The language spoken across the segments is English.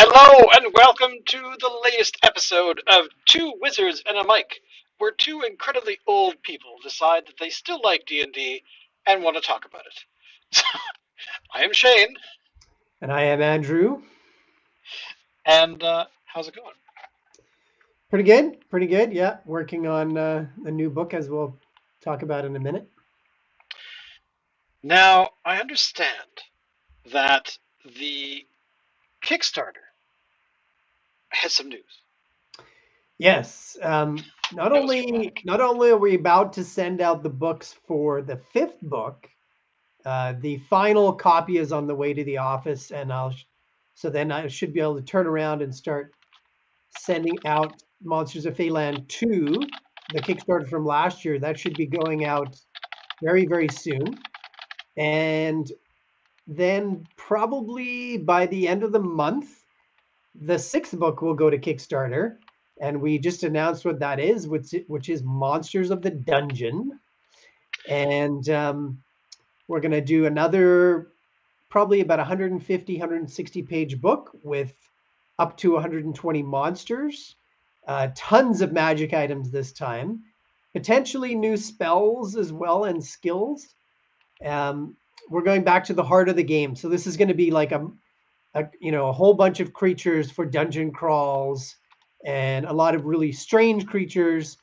Hello and welcome to the latest episode of Two Wizards and a Mic, where two incredibly old people decide that they still like D&D and want to talk about it. I am Shane, And I am Andrew. and how's it going? Pretty good. Pretty good. Yeah. Working on a new book, as we'll talk about in a minute. Now, I understand that the Kickstarter has some news. Yes. Not That was only dramatic. not only are we about to send out the books for the fifth book, the final copy is on the way to the office, and so then I should be able to turn around and start sending out Monsters of Feyland 2, the Kickstarter from last year. That should be going out very, very soon. And then probably by the end of the month, the sixth book will go to Kickstarter, and we just announced what that is, which is Monsters of the Dungeon, and we're going to do another probably about 150, 160 page book with up to 120 monsters, tons of magic items this time, potentially new spells as well and skills. Um, we're going back to the heart of the game, so this is going to be like a whole bunch of creatures for dungeon crawls and a lot of really strange creatures,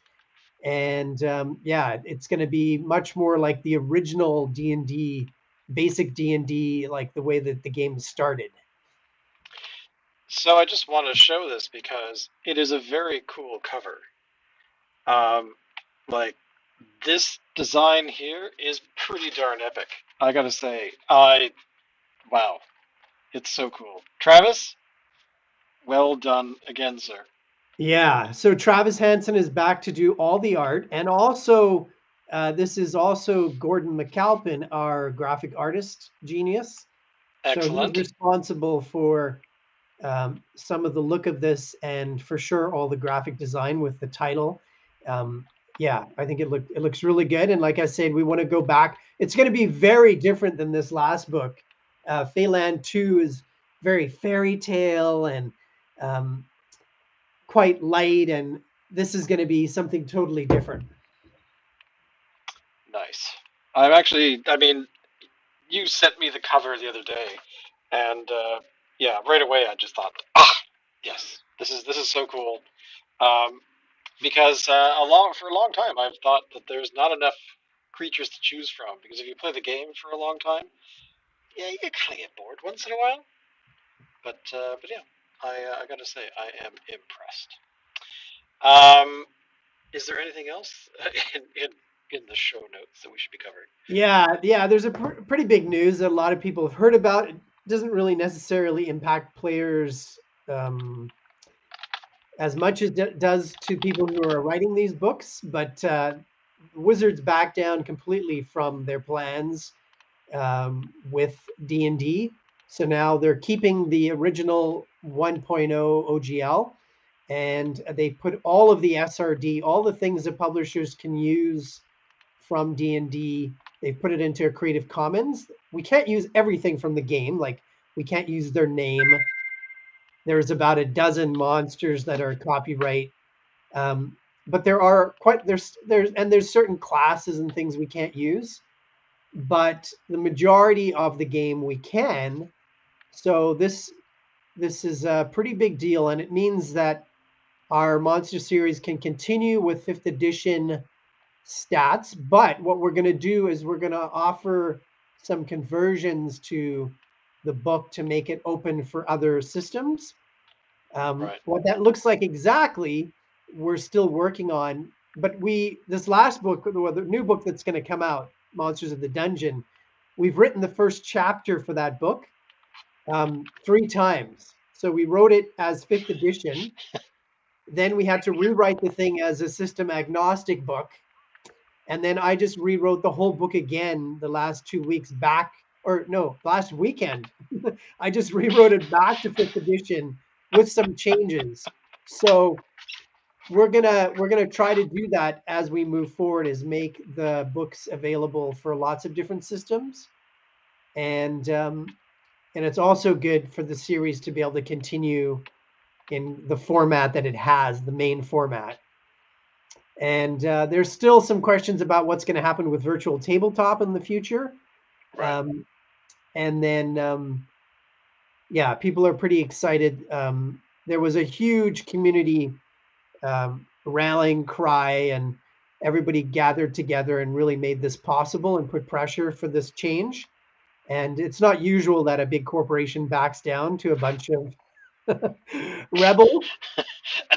and yeah, it's going to be much more like the original D&D, basic D&D, like the way that the game started. So I just want to show this because it is a very cool cover. Um, like this design here is pretty darn epic. I gotta say, wow, it's so cool. Travis, well done again, sir. Yeah, so Travis Hansen is back to do all the art, and also this is also Gordon McAlpin, our graphic artist genius. So he's Excellent. responsible for some of the look of this, and for sure all the graphic design with the title. Um, yeah, I think it looks really good. And like I said, we want to go back. It's going to be very different than this last book. Feyland 2 is very fairy tale and um, quite light, and this is going to be something totally different. Nice. I mean, you sent me the cover the other day, and yeah, right away I just thought, yes, this is so cool. Um, because for a long time I've thought that there's not enough creatures to choose from. Because if you play the game for a long time, yeah, you kind of get bored once in a while. But yeah, I gotta say I am impressed. Um, is there anything else in the show notes that we should be covering? Yeah, there's a pretty big news that a lot of people have heard about. It doesn't really necessarily impact players as much as it does to people who are writing these books, but Wizards backed down completely from their plans with D&D. So now they're keeping the original 1.0 OGL, and they put all of the SRD, all the things that publishers can use from D&D, they've put it into a Creative Commons. We can't use everything from the game, like we can't use their name. There's about a dozen monsters that are copyright, um, but there are quite there's certain classes and things we can't use, but the majority of the game we can. So this is a pretty big deal, and it means that our monster series can continue with fifth edition stats. But what we're going to do is we're going to offer some conversions to the book to make it open for other systems. Right. What that looks like exactly, we're still working on. But this last book, the new book that's going to come out, Monsters of the Dungeon, we've written the first chapter for that book 3 times. So we wrote it as fifth edition. Then we had to rewrite the thing as a system agnostic book. And then I just rewrote the whole book again the last 2 weeks back, or no, last weekend. I just rewrote it back to fifth edition with some changes. So we're gonna try to do that as we move forward, is make the books available for lots of different systems. And and it's also good for the series to be able to continue in the format that it has, the main format. And there's still some questions about what's going to happen with virtual tabletop in the future. Right. Um, and then, yeah, people are pretty excited. There was a huge community rallying cry, and everybody gathered together and really made this possible and put pressure for this change. And it's not usual that a big corporation backs down to a bunch of rebels.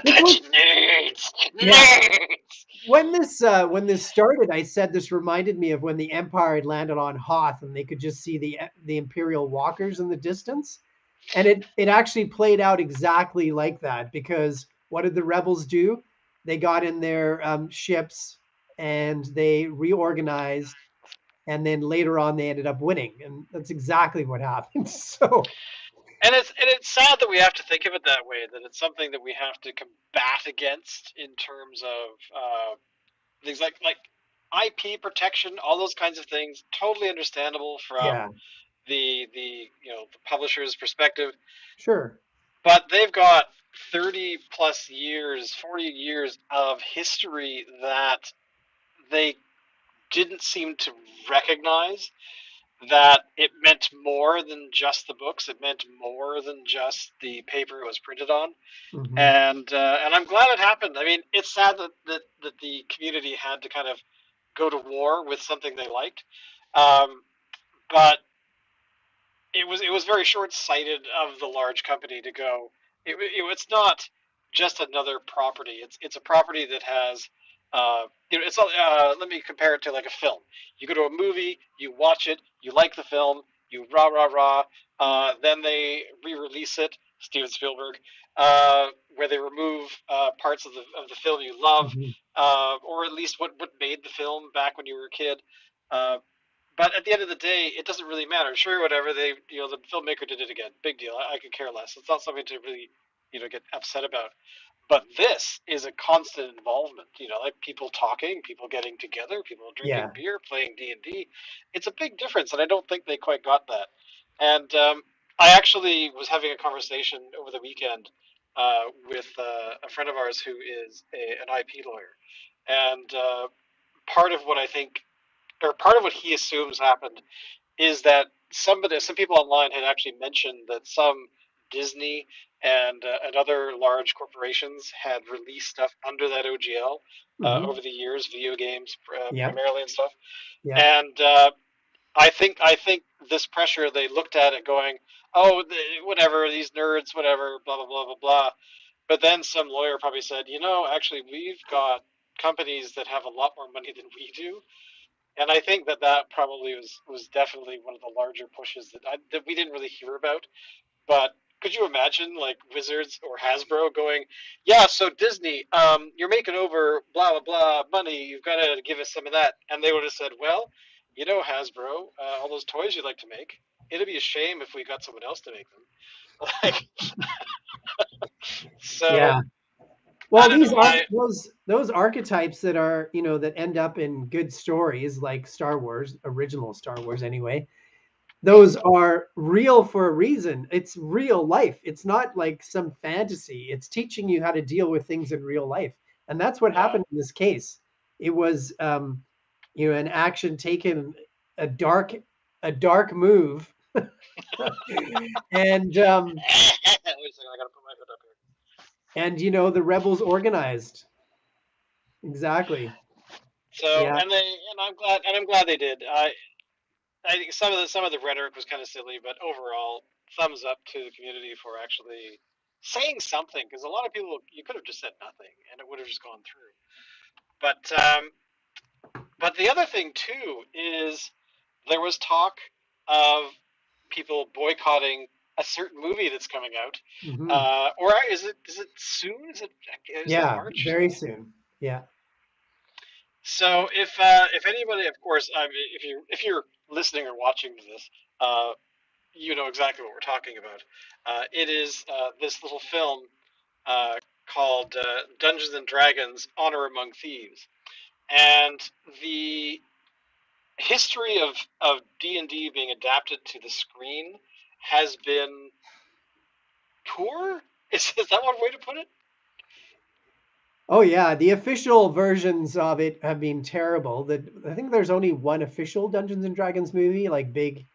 This was, Attention nerds. yeah. Nerds. When this started, I said this reminded me of when the Empire had landed on Hoth, and they could just see the Imperial walkers in the distance, and it actually played out exactly like that. Because what did the rebels do? They got in their ships and they reorganized, and then later on they ended up winning, and that's exactly what happened. So And it's sad that we have to think of it that way. That it's something that we have to combat against in terms of things like IP protection, all those kinds of things. Totally understandable from yeah, the the publisher's perspective, sure, but they've got 30 plus years, 40 years of history that they didn't seem to recognize that it meant more than just the books. It meant more than just the paper it was printed on, hmm, and I'm glad it happened. I mean, it's sad that the community had to kind of go to war with something they liked, um, but it was very short sighted of the large company to go. It's not just another property. It's a property that has. It's let me compare it to like a film. You go to a movie, you watch it, you like the film, you rah rah rah. Then they re-release it, Steven Spielberg, where they remove parts of the film you love, hmm, or at least what made the film back when you were a kid. Uh, but at the end of the day, it doesn't really matter. Sure, whatever the filmmaker did it again. Big deal. I could care less. It's not something to really, get upset about. But this is a constant involvement. Like people talking, people getting together, people drinking yeah, beer, playing D&D. It's a big difference, and I don't think they quite got that. And I actually was having a conversation over the weekend with a friend of ours who is an IP lawyer, and part of what I think, or part of what he assumes happened is that some people online had actually mentioned that some Disney and other large corporations had released stuff under that OGL hmm, over the years, video games yeah, primarily and stuff. yeah, And I think this pressure, they looked at it going, oh, whatever, these nerds, whatever, blah blah blah blah blah. But then some lawyer probably said, actually we've got companies that have a lot more money than we do, and I think that probably was definitely one of the larger pushes that we didn't really hear about. But could you imagine like Wizards or Hasbro going, yeah, so Disney, you're making over blah blah blah money. You've got to give us some of that, and they would have said, well, Hasbro, all those toys you like to make. It'd be a shame if we got someone else to make them. Like, so yeah. I Well, don't know. those archetypes that are, that end up in good stories like Star Wars, original Star Wars anyway, those are real for a reason. It's real life. It's not like some fantasy. It's teaching you how to deal with things in real life. And that's what Yeah. happened in this case. It was an action taken, a dark a dark move. and Wait a second, I gotta put my foot up here. the rebels organized. Exactly. So, Yeah. and I'm glad they did. I think some of the rhetoric was kind of silly, but overall, thumbs up to the community for actually saying something. Because a lot of people, you could have just said nothing, and it would have just gone through. But the other thing too is there was talk of people boycotting a certain movie that's coming out. Hmm. Or is it soon? Is it Yeah, March? very soon. Yeah. So if anybody, of course, I mean, if you're listening or watching to this, you know exactly what we're talking about. It is this little film called Dungeons and Dragons: Honor Among Thieves, and the history of D&D being adapted to the screen has been poor. Is that one way to put it? Oh yeah, the official versions of it have been terrible. I think there's only one official Dungeons and Dragons movie, like big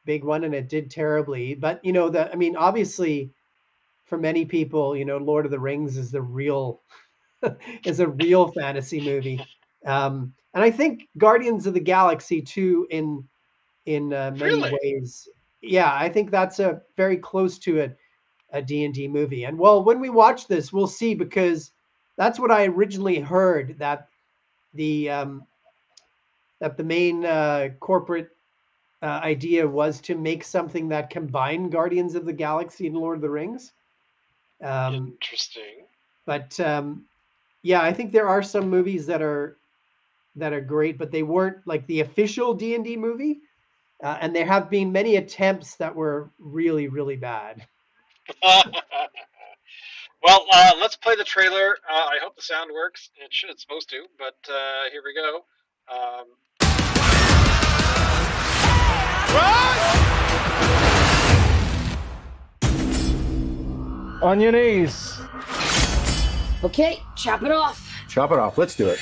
one, and it did terribly. But I mean, obviously, for many people, Lord of the Rings is the real is a real fantasy movie. And I think Guardians of the Galaxy too, in many Really? ways. Yeah, I think that's a very close to a D&D movie. And well, when we watch this, we'll see, because that's what I originally heard, that the main corporate idea was to make something that combined Guardians of the Galaxy and Lord of the Rings. Interesting. But yeah, I think there are some movies that are great, but they weren't like the official D&D movie. And there have been many attempts that were really, really bad. Well, let's play the trailer. I hope the sound works. It's supposed to, but here we go. On your knees. Okay, chop it off. Chop it off. Let's do it.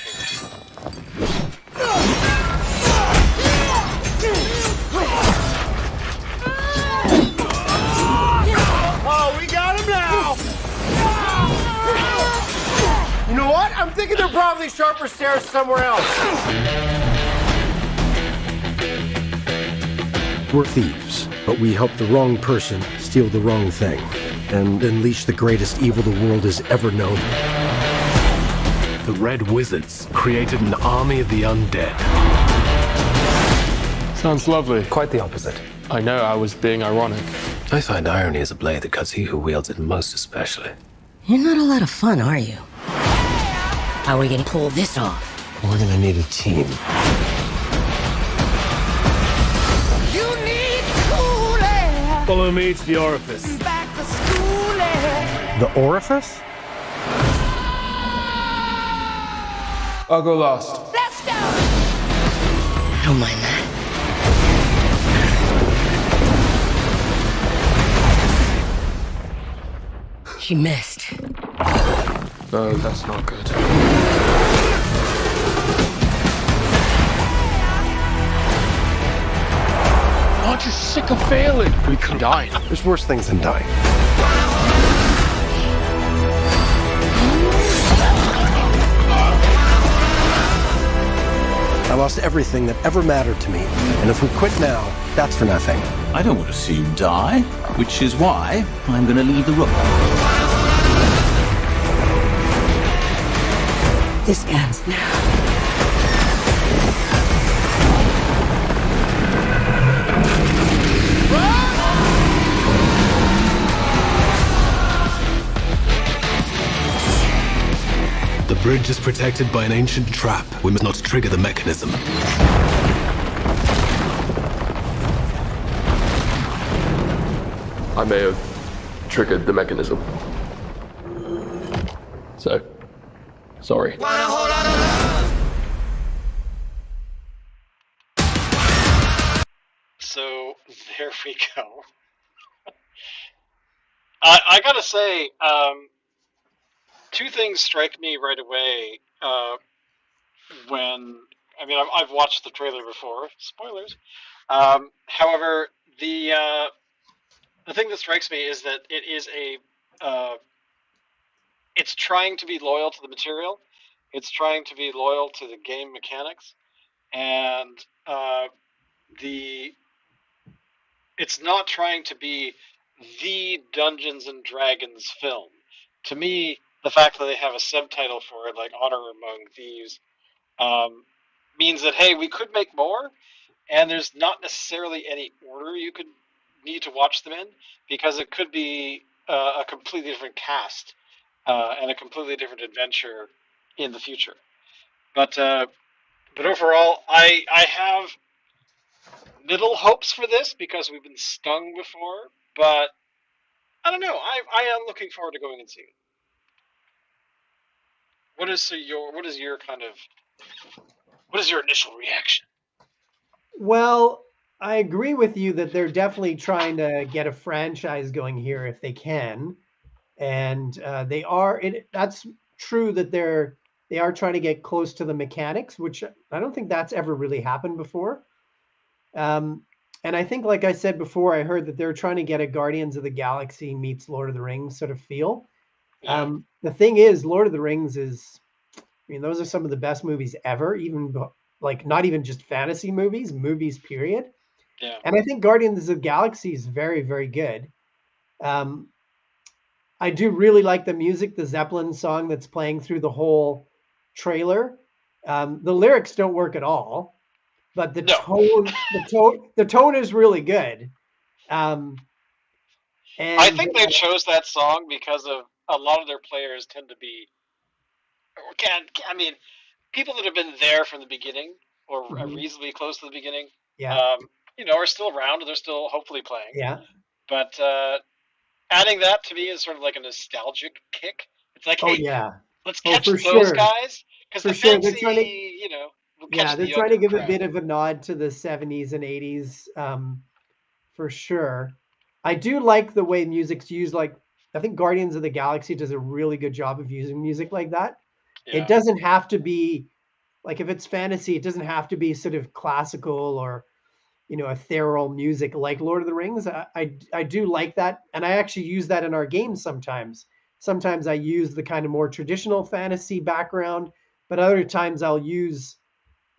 Oh, we got him now! You know what? I'm thinking there are probably sharper stairs somewhere else. We're thieves, but we help the wrong person steal the wrong thing and unleash the greatest evil the world has ever known. The Red Wizards created an army of the undead. Sounds lovely. Quite the opposite. I know, I was being ironic. I find irony is a blade that cuts he who wields it most especially. You're not a lot of fun, are you? How are we gonna pull this off? We're gonna need a team. You need cool air. Follow me to the orifice. Back to school air. The orifice? I'll go last. Let's go. I don't mind that. He missed. No, that's not good. Aren't you sick of failing? We could die. There's worse things than dying. I lost everything that ever mattered to me, and if we quit now, that's for nothing. I don't want to see you die, which is why I'm going to leave the room. This ends now. The bridge is protected by an ancient trap. We must not trigger the mechanism. I may have triggered the mechanism. So, sorry. So there we go. I gotta say, two things strike me right away when I've watched the trailer before. Spoilers. However, the thing that strikes me is that it is it's trying to be loyal to the material. It's trying to be loyal to the game mechanics, and it's not trying to be the Dungeons and Dragons film. To me, the fact that they have a subtitle for it, like Honor Among Thieves, means that, hey, we could make more, and there's not necessarily any order you could need to watch them in, because it could be a completely different cast and a completely different adventure in the future. But overall, I have little hopes for this because we've been stung before, but I don't know. I am looking forward to going and seeing it. What is your initial reaction? Well, I agree with you that they're definitely trying to get a franchise going here if they can, and they are. That's true that they are trying to get close to the mechanics, which I don't think that's ever really happened before. Um, and I think, like I said before, I heard that they're trying to get a Guardians of the Galaxy meets Lord of the Rings sort of feel. Yeah. The thing is, Lord of the Rings is, I mean, those are some of the best movies ever, even like not even just fantasy movies, movies, period. Yeah. And I think Guardians of the Galaxy is very, very good. Um, I do really like the music, the Zeppelin song that's playing through the whole trailer. The lyrics don't work at all, but No. the tone is really good. Um, I and think they chose that song because of a lot of their players tend to be, or I mean, people that have been there from the beginning or Mhm. reasonably close to the beginning, Yeah, are still around and they're still hopefully playing. yeah. But adding that to me is sort of like a nostalgic kick. It's like, Oh hey, yeah. let's Oh, catch for those sure. guys because For the sure. They're trying to fantasy, will Yeah, catch the they're trying to younger give a crowd. bit of a nod to the 70s and 80s, for sure. I do like the way music's used. Like, I think Guardians of the Galaxy does a really good job of using music like that. It Yeah. doesn't have to be like if it's fantasy, it doesn't have to be sort of classical or ethereal music like Lord of the Rings. I do like that, and I actually use that in our games sometimes. Sometimes I use the kind of more traditional fantasy background, but other times I'll use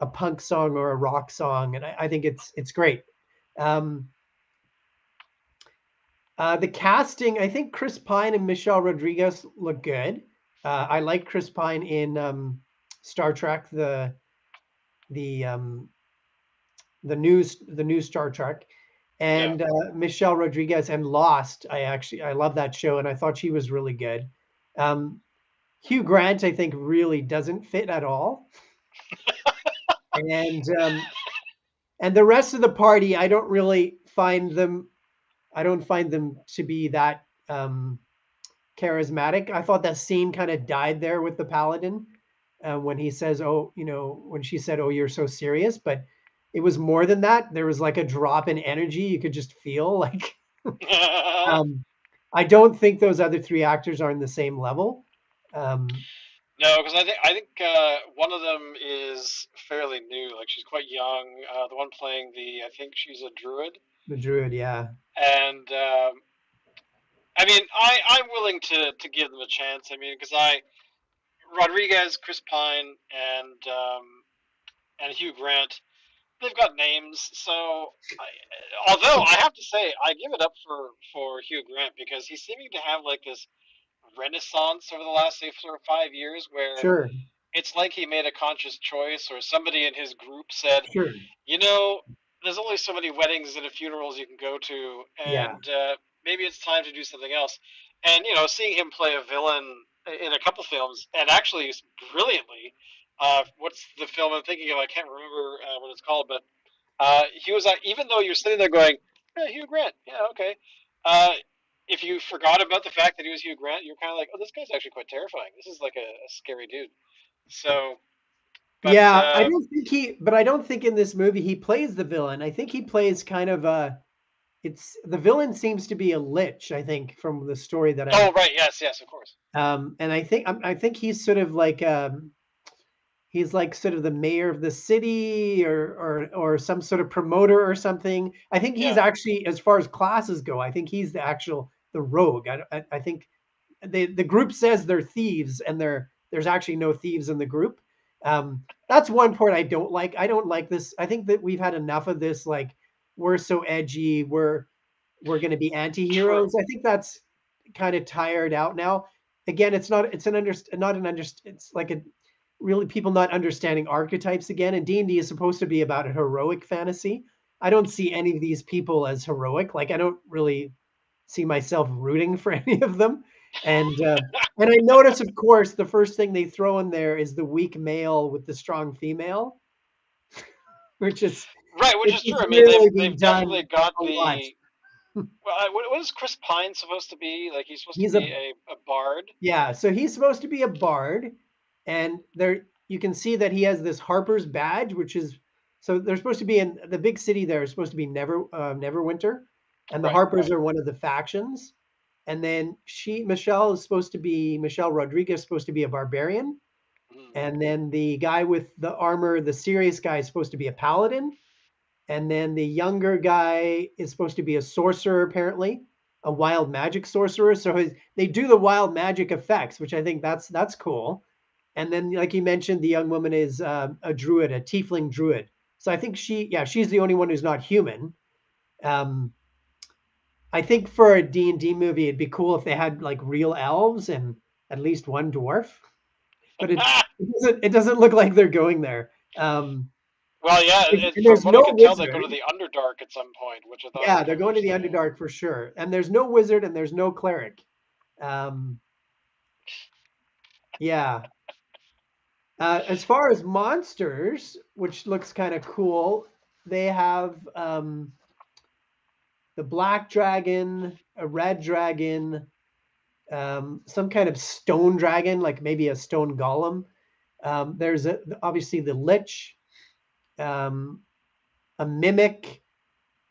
a punk song or a rock song, and I think it's great. Um, the casting, I think Chris Pine and Michelle Rodriguez look good. I like Chris Pine in Star Trek, the um, the new Star Trek, Yeah. and Michelle Rodriguez and Lost. I love that show, and I thought she was really good. Um, Hugh Grant, I think, really doesn't fit at all, and the rest of the party, I don't really find them. I don't find them to be that charismatic. I thought that scene kind of died there with the paladin when he says, "Oh, when she said, 'Oh, you're so serious,'" but it was more than that. There was like a drop in energy. You could just feel like. Um, I don't think those other three actors are in the same level. Um, No, because I think one of them is fairly new. Like she's quite young. The one playing I think she's a druid, the druid, yeah, and I mean, I'm willing to give them a chance. I mean, because Rodriguez, Chris Pine, and Hugh Grant, they've got names. So, although I have to say, I give it up for Hugh Grant because he's seeming to have like this renaissance over the last say 4 or 5 years, where sure, it's like he made a conscious choice, or somebody in his group said, sure, you know, there's only so many weddings and funerals you can go to, yeah, and maybe it's time to do something else. And seeing him play a villain in a couple films, and actually brilliantly. What's the film I'm thinking of? I can't remember what it's called, but he was even though you're sitting there going, yeah, Hugh Grant, yeah, okay. Uh, if you forgot about the fact that he was Hugh Grant, you're kind of like, oh, this guy's actually quite terrifying. This is like a scary dude. So, but yeah. I don't think in this movie he plays the villain. I think he plays kind of a. It's the villain seems to be a lich. I think from the story that oh right, yes, yes, of course, and I think he's sort of like he's like sort of the mayor of the city or some sort of promoter or something. I think he's yeah, actually, as far as classes go, I think he's the rogue. I think the group says they're thieves, and there's actually no thieves in the group. That's one part I don't like. I don't like this. I think that we've had enough of this. Like we're so edgy. We're going to be true, anti-heroes. I think that's kind of tired out now. Again, not an it's like a really people not understanding archetypes again. And D&D is supposed to be about a heroic fantasy. I don't see any of these people as heroic. Like I don't really see myself rooting for any of them. And I notice, of course, the first thing they throw in there is the weak male with the strong female, which is right, which which is true. is I mean, really they've being definitely done got a lot. the. Well, what is Chris Pine supposed to be? Like he's supposed to He's a be a bard. Yeah, so he's supposed to be a bard, and there you can see that he has this Harper's badge, which is So they're supposed to be in the big city. There is supposed to be Neverwinter, and the Right, Harpers right. are one of the factions. And then Michelle Rodriguez is supposed to be a barbarian, and then the guy with the armor, the serious guy, is supposed to be a paladin, and then the younger guy is supposed to be a sorcerer, apparently, a wild magic sorcerer. So they do the wild magic effects, which I think that's cool. And then, like you mentioned, the young woman is a druid, a tiefling druid. So I think she's the only one who's not human. Um, I think for a D&D movie, it'd be cool if they had like real elves and at least one dwarf. But it doesn't look like they're going there. Well, yeah, And from there's what I no can tell, they go wizard. to the Underdark at some point, which I thought Yeah, was they're kind of going to the interesting. Underdark for sure. And there's no wizard and there's no cleric. Yeah. As far as monsters, which looks kind of cool, they have the black dragon, a red dragon, some kind of stone dragon, like maybe a stone golem. There's obviously the lich, um, a mimic.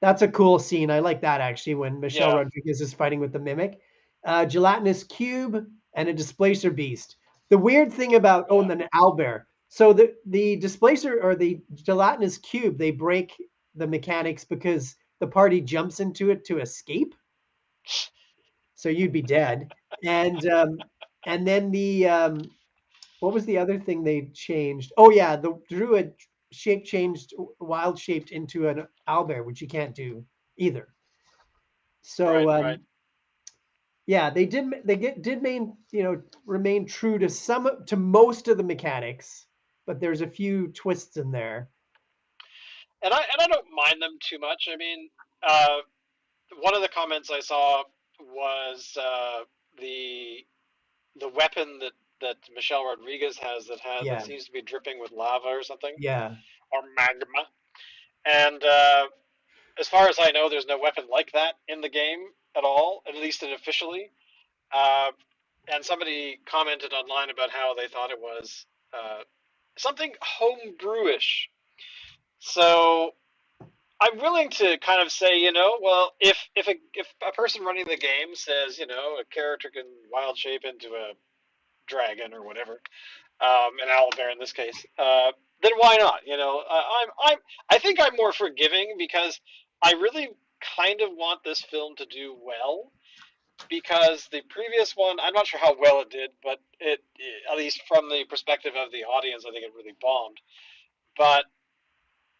That's a cool scene. I like that actually when Michelle Yeah. Rodriguez is fighting with the mimic. Gelatinous cube and a displacer beast. The weird thing about and then an owlbear. So the displacer or the gelatinous cube, they break the mechanics because the party jumps into it to escape. So you'd be dead. And then what was the other thing they changed? Oh yeah, the druid shape changed wild shaped into an owlbear, which you can't do either. So Right. yeah, they did remain true to most of the mechanics, but there's a few twists in there. And I don't mind them too much. I mean, one of the comments I saw was the weapon that Michelle Rodriguez has that Yeah, seems to be dripping with lava or something, yeah. or magma. And as far as I know, there's no weapon like that in the game at all, at least unofficially. Uh, and somebody commented online about how they thought it was something homebrewish. So I'm willing to kind of say, well, if a person running the game says, a character can wild shape into a dragon or whatever, an owlbear in this case, then why not? I think I'm more forgiving because I really kind of want this film to do well, because the previous one, I'm not sure how well it did, but it at least from the perspective of the audience, I think it really bombed. But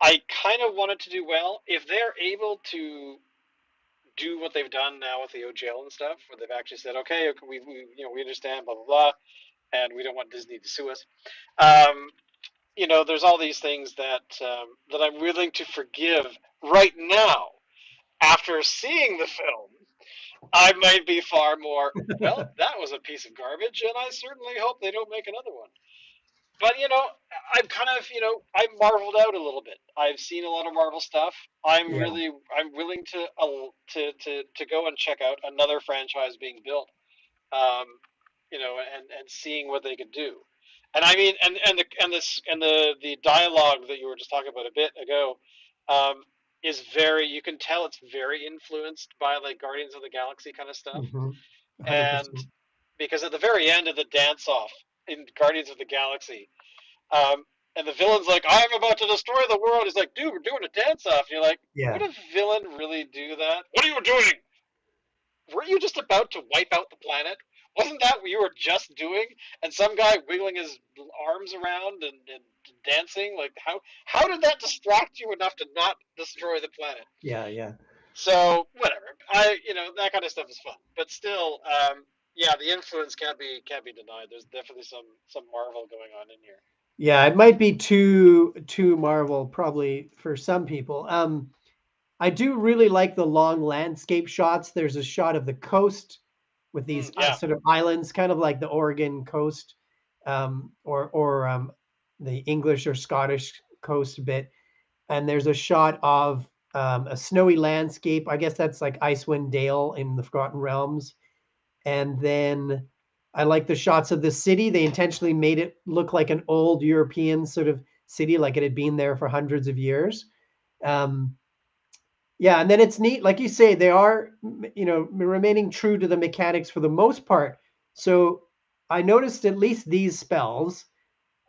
I kind of want it to do well. If they're able to do what they've done now with the OGL and stuff, where they've actually said, okay, we understand, blah blah blah, and we don't want Disney to sue us. There's all these things that I'm willing to forgive right now. After seeing the film, I might be far more, well, that was a piece of garbage, and I certainly hope they don't make another one. But I'm kind of I'm marveled out a little bit. I've seen a lot of Marvel stuff. I'm Yeah. willing to go and check out another franchise being built. Um, and seeing what they could do. And I mean, the dialogue that you were just talking about a bit ago, is very. You can tell it's very influenced by like Guardians of the Galaxy kind of stuff. 100%. And because at the very end of the dance off in Guardians of the Galaxy, and the villain's like, "I'm about to destroy the world." He's like, "Dude, we're doing a dance off." And you're like, Yeah. "Would a villain really do that? What are you doing? Weren't you just about to wipe out the planet? Wasn't that what you were just doing?" And some guy wiggling his arms around and dancing. Like, how did that distract you enough to not destroy the planet? Yeah. So whatever. That kind of stuff is fun, but still, yeah, the influence can't be denied. There's definitely some Marvel going on in here. Yeah, it might be too Marvel probably for some people. I do really like the long landscape shots. There's a shot of the coast with these Yeah. sort of islands, kind of like the Oregon coast, or the English or Scottish coast a bit. And there's a shot of a snowy landscape. I guess that's like Icewind Dale in the Forgotten Realms. And then I like the shots of the city. They intentionally made it look like an old European sort of city, like it had been there for hundreds of years. Yeah, and then it's neat, like you say, they are, remaining true to the mechanics for the most part. So I noticed at least these spells,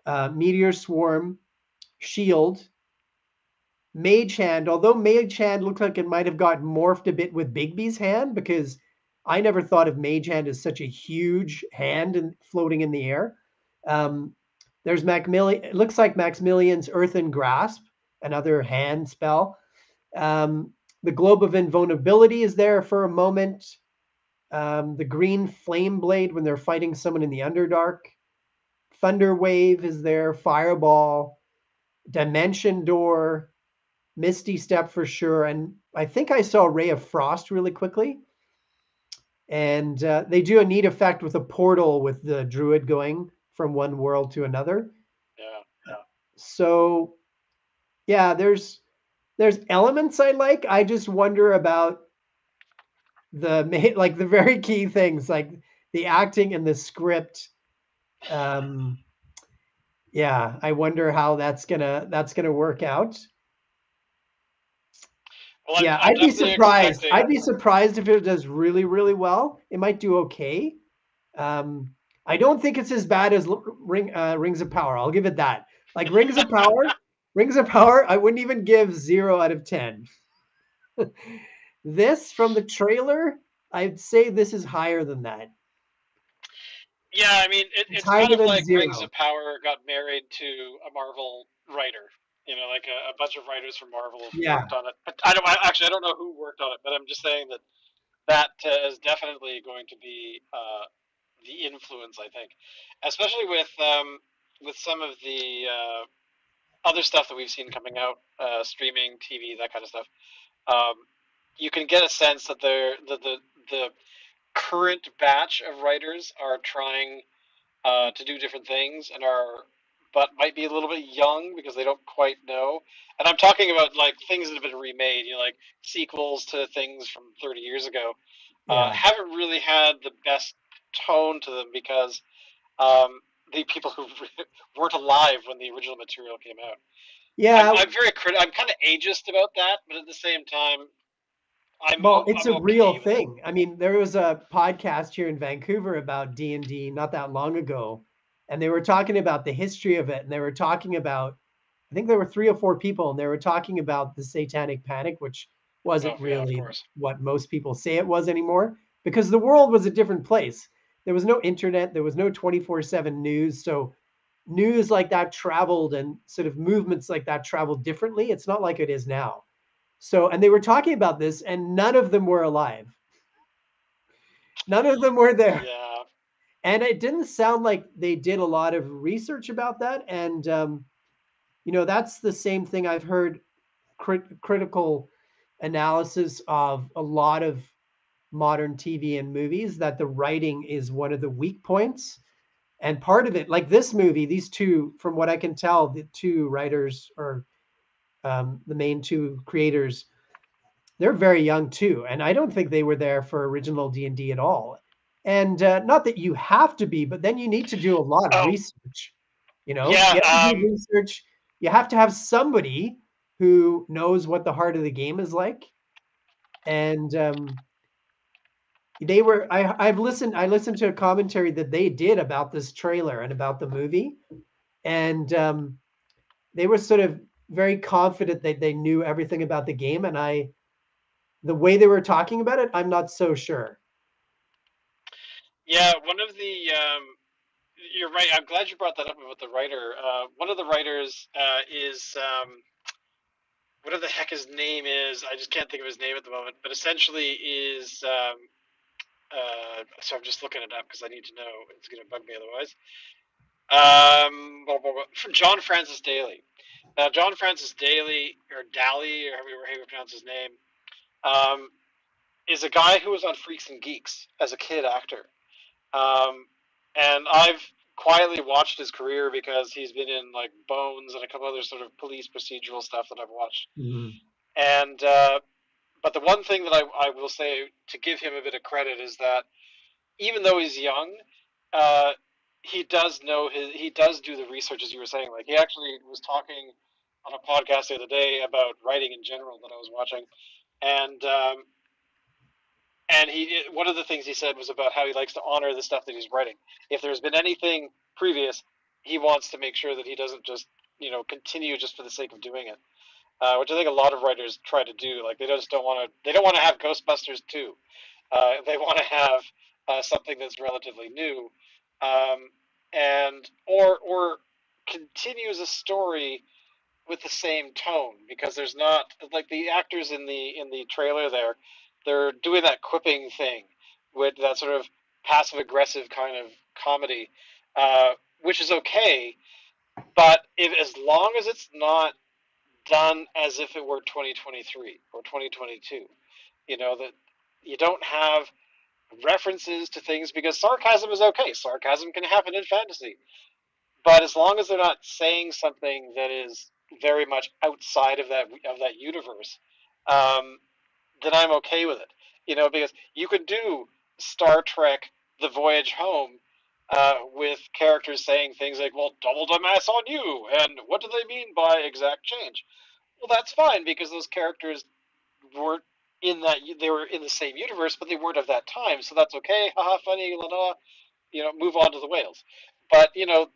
Meteor Swarm, Shield, Mage Hand, although Mage Hand looks like it might have got morphed a bit with Bigby's hand, because I never thought of Mage Hand as such a huge hand and floating in the air. There's Maximilian, it looks like Maximilian's Earthen Grasp, another hand spell. The Globe of Invulnerability is there for a moment. The Green Flame Blade when they're fighting someone in the Underdark. Thunder Wave is there. Fireball. Dimension Door. Misty Step for sure. And I think I saw Ray of Frost really quickly. And they do a neat effect with a portal with the druid going from one world to another. Yeah. So, yeah, there's elements I like. I just wonder about the very key things, like the acting and the script. Yeah, I wonder how that's gonna work out. Well, Yeah, I'm I'd be definitely surprised. expecting. I'd be surprised if it does really, really well. It might do okay. I don't think it's as bad as Rings of Power. I'll give it that. Like Rings of Power, I wouldn't even give 0 out of 10. This from the trailer, I'd say this is higher than that. Yeah, I mean, it's higher kind of than like 0. Rings of Power got married to a Marvel writer. Like a bunch of writers from Marvel worked on it. But I don't know who worked on it, but I'm just saying that is definitely going to be the influence, I think, especially with some of the other stuff that we've seen coming out, streaming, TV, that kind of stuff. You can get a sense that the current batch of writers are trying to do different things but might be a little bit young because they don't quite know. And I'm talking about like things that have been remade, like sequels to things from 30 years ago. Haven't really had the best tone to them because the people who weren't alive when the original material came out. Yeah, I'm very I'm kind of ageist about that, but at the same time, it's a real thing. I mean, there was a podcast here in Vancouver about D&D not that long ago, and they were talking about the history of it, and they were talking about, I think there were 3 or 4 people, and they were talking about the Satanic Panic, which wasn't really what most people say it was anymore, because the world was a different place. There was no internet, there was no 24/7 news, so news like that traveled, and sort of movements like that traveled differently. It's not like it is now. So, and they were talking about this, and none of them were alive. None of them were there. Yeah. And it didn't sound like they did a lot of research about that. And, that's the same thing I've heard critical analysis of a lot of modern TV and movies, that the writing is one of the weak points. And part of it, like this movie, these two, from what I can tell, the 2 writers, or the main 2 creators, they're very young too, and I don't think they were there for original D&D at all. And not that you have to be, but then you need to do a lot of research. You have to do research. You have to have somebody who knows what the heart of the game is like. And they were. I listened to a commentary that they did about this trailer and about the movie, and they were sort of very confident that they knew everything about the game, and the way they were talking about it, I'm not so sure. Yeah, one of the you're right. I'm glad you brought that up about the writer. One of the writers is whatever the heck his name is. I just can't think of his name at the moment. But essentially is so I'm just looking it up because I need to know. It's going to bug me otherwise. John Francis Daly. Now, John Francis Daly, or Daly, or however you pronounce his name, is a guy who was on Freaks and Geeks as a kid actor. And I've quietly watched his career because he's been in like Bones and a couple other sort of police procedural stuff that I've watched. Mm-hmm. And but the one thing that I will say to give him a bit of credit is that even though he's young, he does know he does do the research, as you were saying. Like, he actually was talking on a podcast the other day about writing in general that I was watching, and one of the things he said was about how he likes to honor the stuff that he's writing. If there's been anything previous, he wants to make sure that he doesn't just continue just for the sake of doing it, which I think a lot of writers try to do. Like, they just don't want to. They don't want to have Ghostbusters 2. They want to have something that's relatively new, and or continues a story with the same tone, because there's not, like, the actors in the trailer there, they're doing that quipping thing with that sort of passive aggressive kind of comedy, which is okay, but as long as it's not done as if it were 2023 or 2022, that you don't have references to things, because sarcasm is okay. Sarcasm can happen in fantasy, but as long as they're not saying something that is very much outside of that universe, then I'm okay with it. Because you could do Star Trek: The Voyage Home with characters saying things like, "Well, double the mass on you," and "What do they mean by exact change?" Well, that's fine, because those characters weren't they were in the same universe, but they weren't of that time, so that's okay. Haha, funny, la la. Move on to the whales. But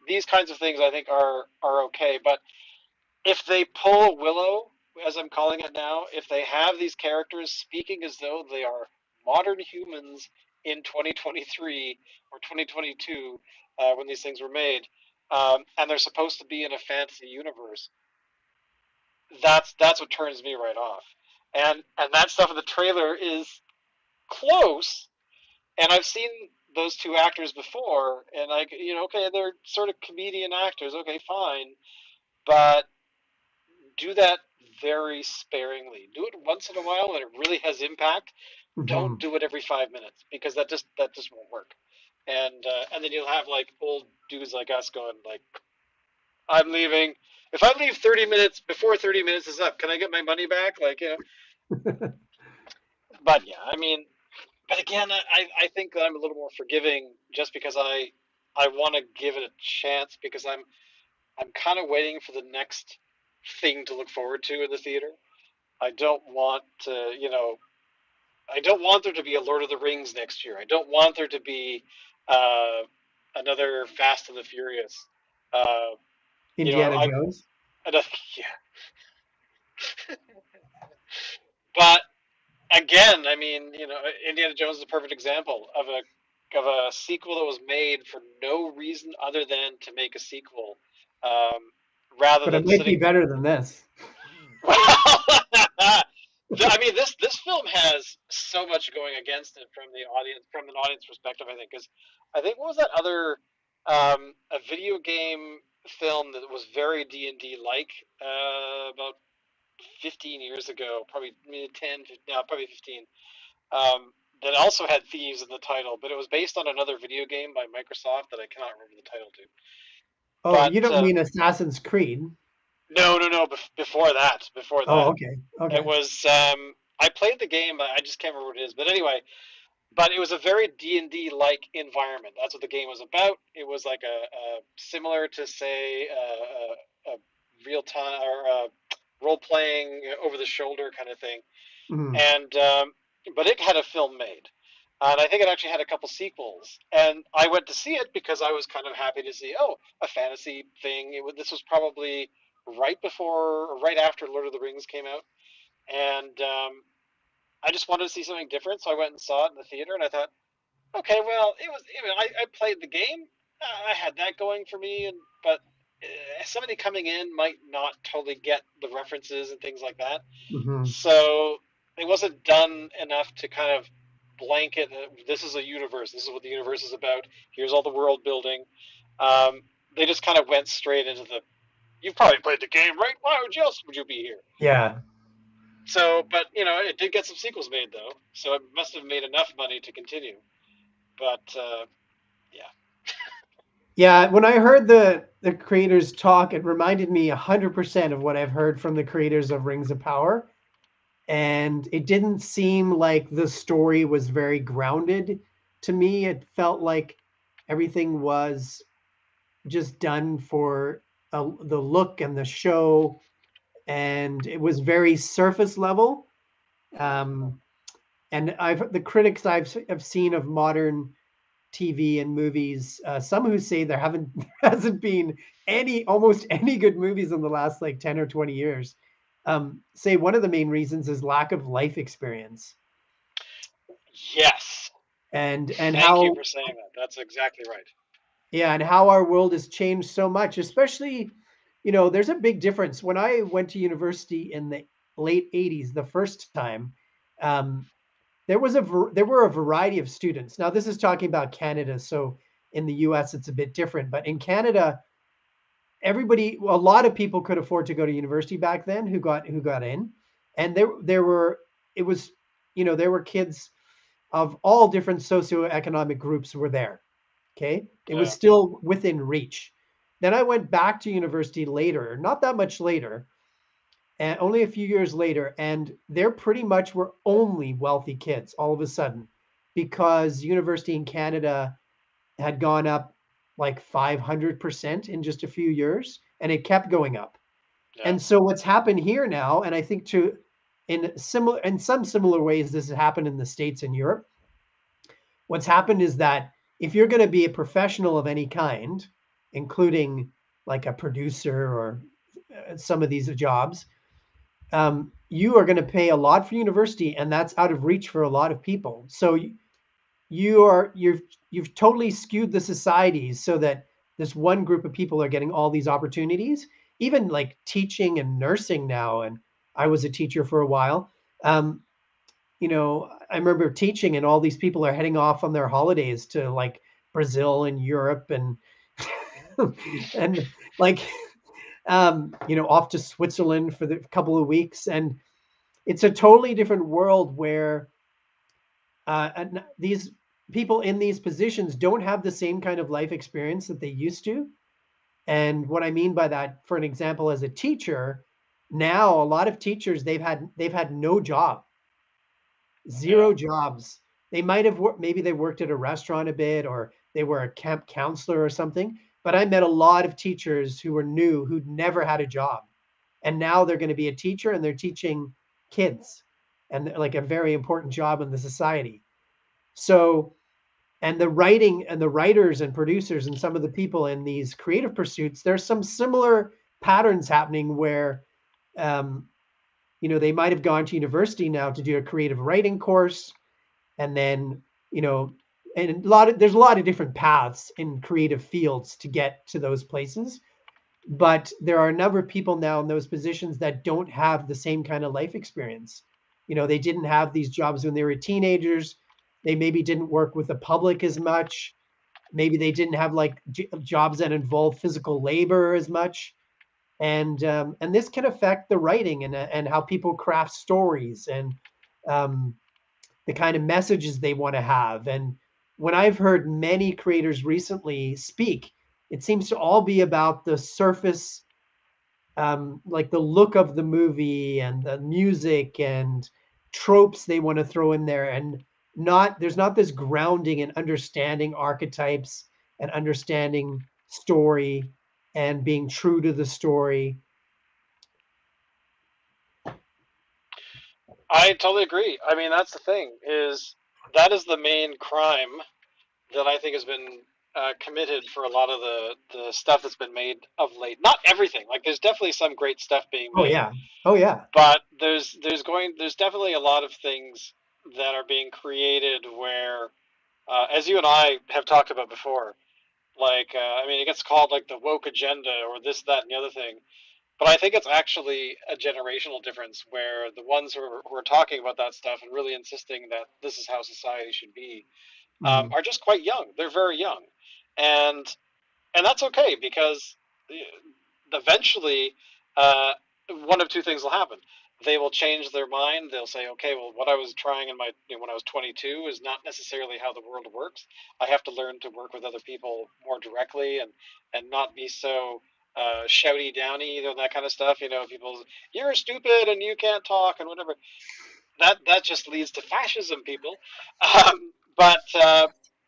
these kinds of things I think are okay. But if they pull Willow, as I'm calling it now, if they have these characters speaking as though they are modern humans in 2023 or 2022, when these things were made, and they're supposed to be in a fantasy universe, that's what turns me right off. And that stuff in the trailer is close, and I've seen those two actors before, and okay, they're sort of comedian actors, okay, fine, but do that very sparingly. Do it once in a while when it really has impact. Mm-hmm. Don't do it every 5 minutes, because that just won't work. And then you'll have, like, old dudes like us going, like, I'm leaving. If I leave 30 minutes before 30 minutes is up, can I get my money back? Like, But yeah, I mean, but again, I think that I'm a little more forgiving, just because I want to give it a chance, because I'm kind of waiting for the next thing to look forward to in the theater. I don't want to, I don't want there to be a Lord of the Rings next year. I don't want there to be another Fast and the Furious. Indiana Jones? Yeah. But again, I mean, Indiana Jones is a perfect example of a sequel that was made for no reason other than to make a sequel, rather but than it might be better than this. I mean, this film has so much going against it from an audience perspective. I think, because what was that other a video game film that was very D&D like, about 15 years ago, probably 10, no, probably 15, that also had thieves in the title, but it was based on another video game by Microsoft that I cannot remember the title to. Oh, but, you don't mean Assassin's Creed? No, before that. Oh, okay. It was, I played the game, I just can't remember what it is, but anyway, but it was a very D&D-like environment. That's what the game was about. It was like a similar to, say, a real-time or role-playing, over-the-shoulder kind of thing. Mm-hmm. And but it had a film made, and I think it actually had a couple sequels. And I went to see it because I was kind of happy to see, a fantasy thing. This was probably right after Lord of the Rings came out, and I just wanted to see something different, so I went and saw it in the theater, and I thought, okay, well, it was. I played the game, I had that going for me, but somebody coming in might not totally get the references and things like that. Mm-hmm. So it wasn't done enough to kind of blanket, this is a universe, this is what the universe is about, here's all the world building. They just kind of went straight into you've probably played the game, right? Why else would you be here? Yeah. So, but, it did get some sequels made, though, so it must have made enough money to continue. But, yeah. Yeah, when I heard the creators talk, it reminded me 100% of what I've heard from the creators of Rings of Power. And it didn't seem like the story was very grounded to me. It felt like everything was just done for the look and the show, and it was very surface level. Um, and the critics I've seen of modern TV and movies, some who say there hasn't been almost any good movies in the last like 10 or 20 years, say one of the main reasons is lack of life experience. Yes. And Thank you how for saying that. That's exactly right. Yeah, and how our world has changed so much, especially, there's a big difference. When I went to university in the late 80s, the first time, um, there were a variety of students. Now, this is talking about Canada, so in the US it's a bit different, but in Canada, a lot of people could afford to go to university back then who got in, and there were it was, there were kids of all different socioeconomic groups were there. Okay. It was Yeah. still within reach. Then I went back to university later, not that much later, and only a few years later, and there pretty much were only wealthy kids all of a sudden, because university in Canada had gone up like 500% in just a few years, and it kept going up. Yeah. And so what's happened here now, and I think in some similar ways, this has happened in the States and Europe. What's happened is that if you're going to be a professional of any kind, including like a producer or some of these jobs, you are going to pay a lot for university, and that's out of reach for a lot of people. So you've totally skewed the societies so that this one group of people are getting all these opportunities, even like teaching and nursing now. And I was a teacher for a while. Um, I remember teaching, and all these people are heading off on their holidays to like Brazil and Europe and and like off to Switzerland for the couple of weeks. And it's a totally different world where and these people in these positions don't have the same kind of life experience that they used to. And what I mean by that, for an example, as a teacher, now a lot of teachers they've had no job. Zero jobs. They might have maybe they worked at a restaurant a bit, or they were a camp counselor or something. But I met a lot of teachers who were new, who'd never had a job. And now they're going to be a teacher, and they're teaching kids, and like a very important job in the society. So, and the writers and producers and some of the people in these creative pursuits, there's some similar patterns happening where um, they might have gone to university now to do a creative writing course, and then, and there's a lot of different paths in creative fields to get to those places. But there are a number of people now in those positions that don't have the same kind of life experience. They didn't have these jobs when they were teenagers. They maybe didn't work with the public as much. Maybe they didn't have like jobs that involve physical labor as much. And this can affect the writing and how people craft stories, and the kind of messages they want to have. And when I've heard many creators recently speak, it seems to all be about the surface, like the look of the movie and the music and tropes they want to throw in there, and there's not this grounding and understanding archetypes and understanding story and being true to the story. I totally agree. I mean, that's the thing, is that is the main crime that I think has been committed for a lot of the stuff that's been made of late. Not everything. Like, there's definitely some great stuff being Oh made. yeah. Oh yeah. But there's definitely a lot of things that are being created where, as you and I have talked about before, like I mean, it gets called like the woke agenda or this, that, and the other thing. But I think it's actually a generational difference where the ones who are talking about that stuff and really insisting that this is how society should be are just quite young. They're very young, and that's okay, because eventually one of two things will happen. They will change their mind. They'll say, okay, well, what I was trying in my when I was 22 is not necessarily how the world works. I have to learn to work with other people more directly, and not be so shouty downy, that kind of stuff. People, you're stupid and you can't talk and whatever. That just leads to fascism, people. But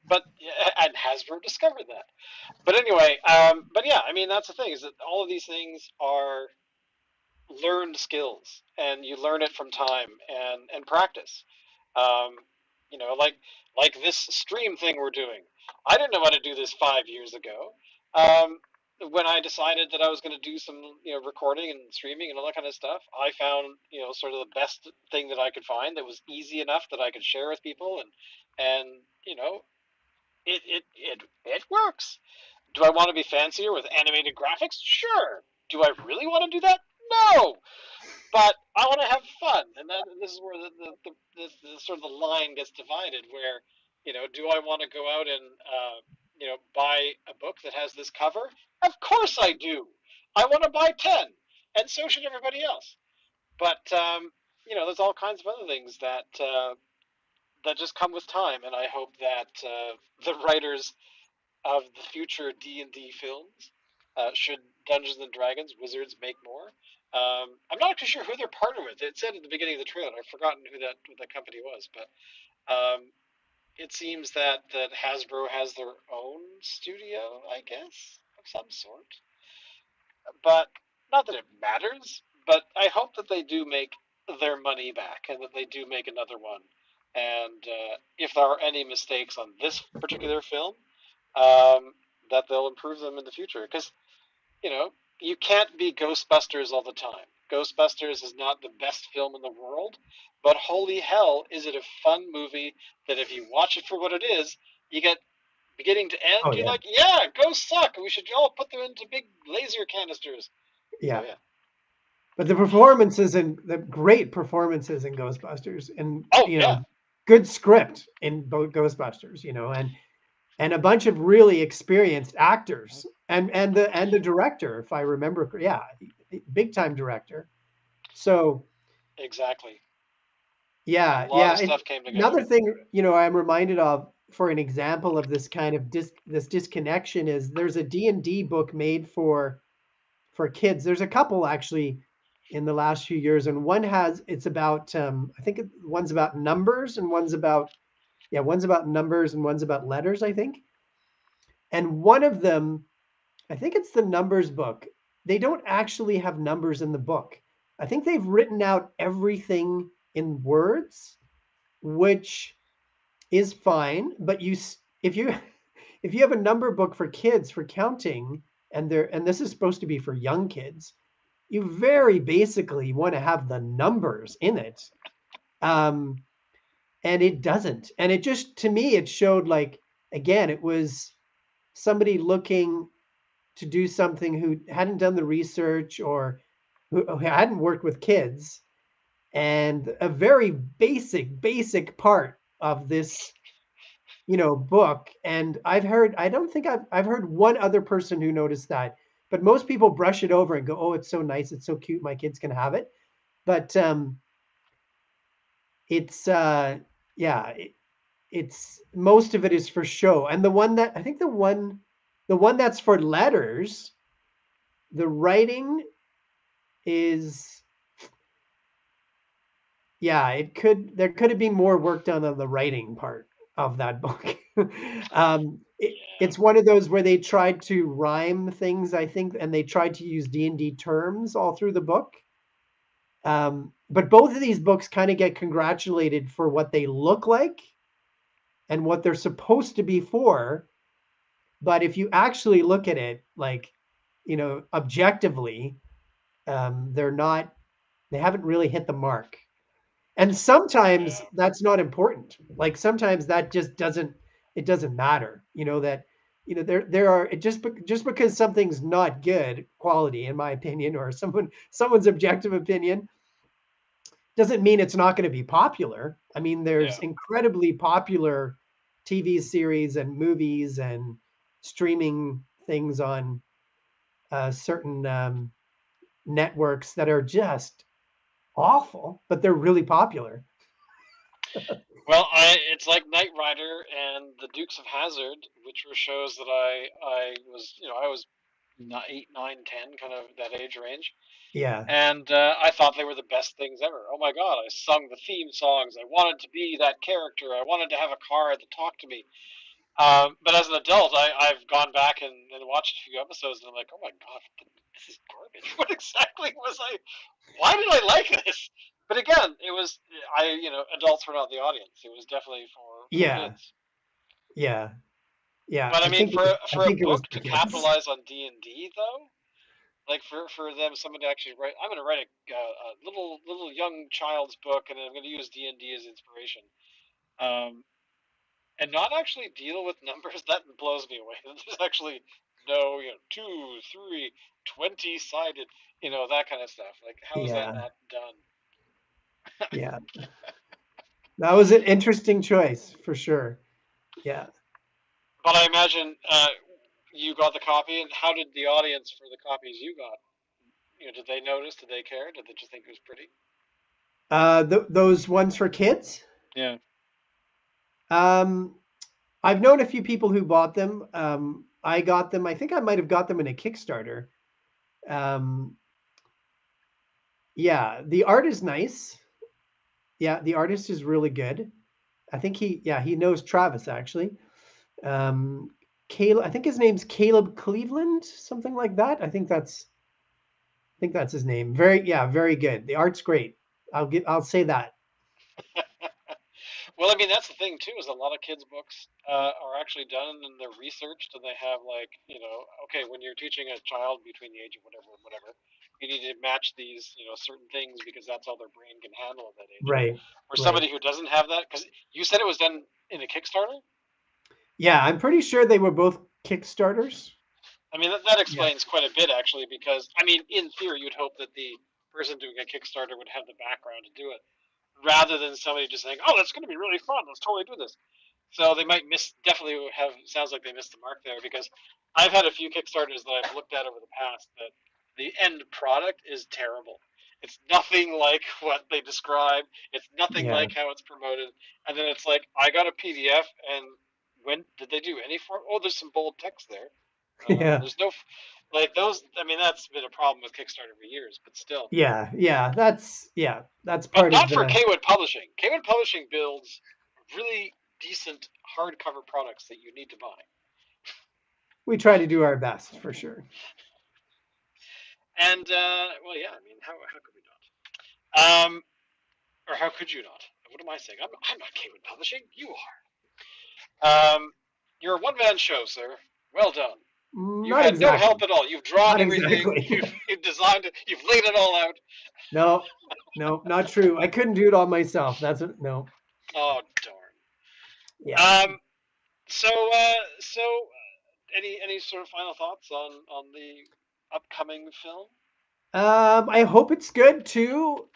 but and Hasbro discovered that. But anyway, but yeah, I mean that's the thing is that all of these things are learned skills, and you learn it from time and practice. Um, like this stream thing we're doing. I didn't know how to do this 5 years ago. Um, when I decided that I was going to do some recording and streaming and all that kind of stuff, I found sort of the best thing that I could find that was easy enough that I could share with people, and it works. Do I want to be fancier with animated graphics? Sure. Do I really want to do that? No. But I want to have fun, and this is where the sort of the line gets divided. Where, do I want to go out and buy a book that has this cover? Of course I do. I want to buy 10, and so should everybody else. But there's all kinds of other things that just come with time, and I hope that the writers of the future D&D films, should Dungeons and Dragons Wizards make more. I'm not actually sure who they're partnered with. It said at the beginning of the trailer. I've forgotten who that company was, but it seems that Hasbro has their own studio, I guess, of some sort. But not that it matters. But I hope that they do make their money back and that they do make another one. And if there are any mistakes on this particular film, um, that they'll improve them in the future. Because you can't be Ghostbusters all the time. Ghostbusters is not the best film in the world, but holy hell, is it a fun movie that if you watch it for what it is, you get beginning to end, Oh you're yeah, like, yeah, ghosts suck. We should all put them into big laser canisters. So yeah. yeah. But the performances and the great performances in Ghostbusters, and Oh yeah. good script in both Ghostbusters, and a bunch of really experienced actors, and the director, if I remember, yeah, big time director. So Exactly. A yeah, lot yeah. of stuff came together. Another thing, I'm reminded of for an example of this kind of this disconnection is there's a D&D book made for kids. There's a couple actually in the last few years, and it's about I think one's about numbers and one's about numbers and one's about letters, I think. And one of them, I think it's the numbers book. They don't actually have numbers in the book. I think they've written out everything in words, which is fine. But if you if you have a number book for kids for counting, and this is supposed to be for young kids, you very basically want to have the numbers in it. Um, and it doesn't. And it just, to me, it showed like, again, it was somebody looking to do something who hadn't done the research or who hadn't worked with kids. And a very basic part of this, book. And I don't think I've heard one other person who noticed that, but most people brush it over and go, oh, it's so nice. It's so cute. My kids can have it. But it's, yeah, it's most of it is for show. And the one that I think the one that's for letters, the writing is, yeah, there could have been more work done on the writing part of that book. It's one of those where they tried to rhyme things, I think, and they tried to use D&D terms all through the book. But both of these books kind of get congratulated for what they look like and what they're supposed to be for. But if you actually look at it, like, objectively, they haven't really hit the mark. And sometimes that's not important. Like sometimes that just it doesn't matter. That there are just because something's not good quality, in my opinion, or someone's objective opinion, doesn't mean it's not going to be popular. I mean, there's incredibly popular TV series and movies and streaming things on certain networks that are just awful, but they're really popular. Well, it's like Knight Rider and the Dukes of Hazzard, which were shows that I was 8, 9, 10, kind of that age range, Yeah. and I thought they were the best things ever. Oh my God, I sung the theme songs. I wanted to be that character. I wanted to have a car that talked to me. But as an adult, I've gone back and watched a few episodes, and I'm like, oh my god, this is garbage. What exactly was I? Why did I like this? But again, it was adults were not the audience. It was definitely for Yeah, kids. yeah, yeah. But I mean, for I a think it was book for to kids. capitalize on D&D though, like for them, someone to actually write, I'm going to write a little young child's book, and I'm going to use D&D as inspiration. Um, and not actually deal with numbers, that blows me away. There's actually no, 2, 3, 20-sided, that kind of stuff. Like, how is that Yeah, not done? yeah. That was an interesting choice for sure. Yeah. But I imagine you got the copy, and how did the audience for the copies you got? Did they notice? Did they care? Did they just think it was pretty? Those ones for kids. Yeah. Um, I've known a few people who bought them. I got them. I think I might have got them in a Kickstarter. Um, yeah, the art is nice. Yeah, the artist is really good. I think he knows Travis actually. Um, Caleb, I think his name's Caleb Cleveland, something like that. I think that's his name. Very good. The art's great. I'll say that. Well, I mean, that's the thing too, is a lot of kids' books are actually done and they're researched, and they have like, okay, when you're teaching a child between the age of whatever and whatever, you need to match these, certain things because that's all their brain can handle at that age. Right. For Right. somebody who doesn't have that, because you said it was done in a Kickstarter. Yeah, I'm pretty sure they were both Kickstarters. I mean, that Yeah. explains quite a bit actually, because I mean, in theory, you'd hope that the person doing a Kickstarter would have the background to do it, rather than somebody just saying, "Oh, that's going to be really fun. Let's totally do this." So they might definitely have, sounds like they missed the mark there, because I've had a few Kickstarters that I've looked at over the past that the end product is terrible. It's nothing like what they describe. It's nothing Yeah. like how it's promoted. And then it's like, I got a PDF, and when did they do any form? Oh, there's some bold text there. Yeah. There's no, like those. I mean, that's been a problem with Kickstarter for years, but still. Yeah. That's But part of not for the. Cawood Publishing. Cawood Publishing builds really decent hardcover products that you need to buy. We try to do our best for sure. And well, yeah, I mean, how could we not? Or how could you not? What am I saying? I'm not Cawood Publishing. You are. You're a one-man show, sir. Well done. You've Not had no exactly. help at all. You've drawn Not everything. exactly. You've designed it. You've laid it all out. No, not true. I couldn't do it all myself. No. Oh darn. Yeah. So any sort of final thoughts on the upcoming film? I hope it's good too.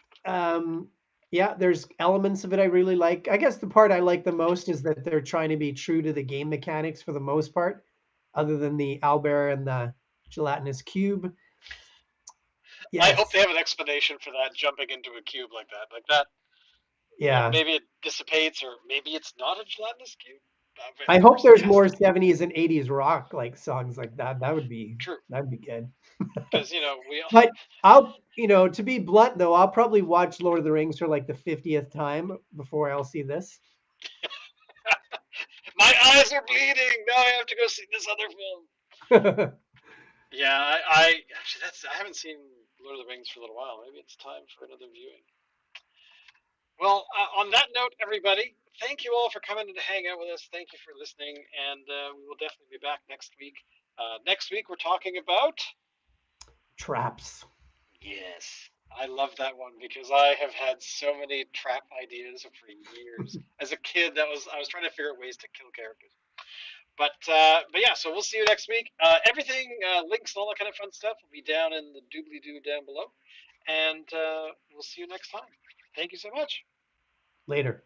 Yeah, there's elements of it I really like. I guess the part I like the most is that they're trying to be true to the game mechanics for the most part, other than the owlbear and the gelatinous cube. I hope Yes. they have an explanation for that, jumping into a cube like that. Like that, Yeah. maybe it dissipates, or maybe it's not a gelatinous cube. I Of hope course it there's has more to be. 70s and 80s rock like songs like that. True, That'd be good. because we all. But to be blunt though, I'll probably watch Lord of the Rings for like the 50th time before I'll see this. My eyes are bleeding. Now I have to go see this other film. Yeah, I actually I haven't seen Lord of the Rings for a little while. Maybe it's time for another viewing. Well, on that note, everybody, thank you all for coming to hang out with us. Thank you for listening, and we will definitely be back next week. Next week, we're talking about. Traps. Yes, I love that one because I have had so many trap ideas for years. As a kid, I was trying to figure out ways to kill characters. But yeah, so we'll see you next week. Everything, links and all that kind of fun stuff will be down in the doobly doo down below, and we'll see you next time. Thank you so much. Later.